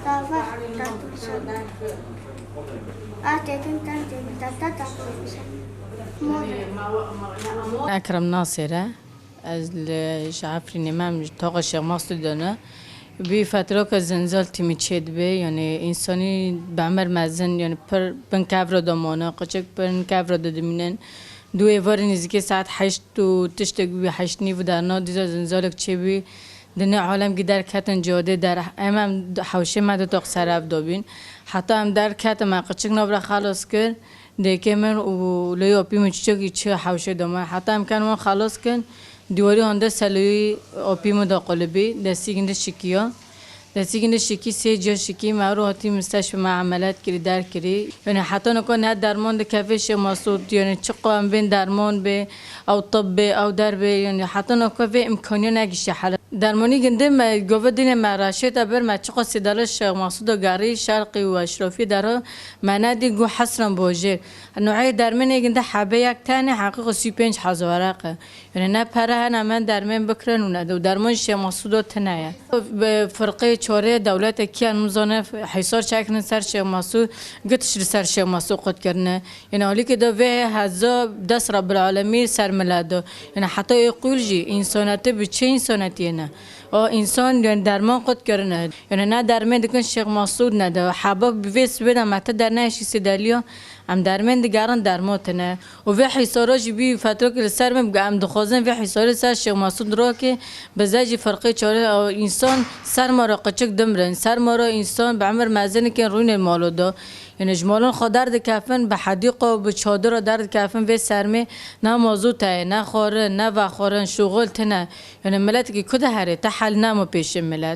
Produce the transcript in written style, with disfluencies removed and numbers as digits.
Tava tanto sana. Atekin tanto tata أكرم ناصرة از شعفری نمیم تاق شیخ مقصود دانه بی فتره که زنزال تیمی چید بی یعنی انسانی به عمر مزن یعنی پر بن کفر دامانه قچک بن کفر دادمینن دو ایوار نزدیک ساعت 8 و تشتگ بی 8 نیو در نا دیزا زنزالک چی بی دنیا عالم گدار کتن جاده در امام حوشه مد تاق سرف دابین حتی هم در کت ما قچک نبره خلاص کرد دیگه من و لیو آبی میچه چه حوشه دامه حتی امکان ما خلاص کن دیواری هنده سلوی آبی مداقلبی دستی گنده شکیه دستی گنده شکی سه جا شکی معروف هاتی مستشفى مع عملات کری در کری یعنی حتی نکن نه درمان دکفش مسعود یعنی چه قام بین درمان به او طب او در به یعنی حتی نکن به امکانی نگیشه حالا درمانی گنده ما گفت دین مراشد ابر ما چه قصد دارش مسعود گاری شرقی و اشرافی داره مندی گو حسرم باجه نوعی درمانی گنده حبه یک تانه حقیقت 35 هزارقه یعنی نه پره نه من درمان بکرن و نه درمان ش مسعود تنایا به فرقه چاره دولت کیان مزانه حصار چکن سر ش مسعود گتش سر ش مسعود قد کرنه یعنی حالی که دو به هزا دست رب العالمین سر ملاده یعنی حتی یقول جی انسانته به چه انسانتی نه او انسان یعنی درمان قد کرنه یعنی نه درمان دکن شیخ مسعود نه ده حباب بیس بدم مت در نشی سدالیا ام درمان دیگران درماتنه و به حساراج بی فتره که سر مبگه ام دخوازن به حسار سر شیخ مسعود را که بزاج فرقه چاره انسان سر ما را قچک دمرن سر ما را انسان به عمر مزنی که روین مالو دا یعنی جمالان خود درد کفن به حدیق و به چادر درد کفن به سرمه نه موضوع تای نه خاره نه وخارن شغل تنه یعنی ملت که کده هره تحل نمو پیش ملت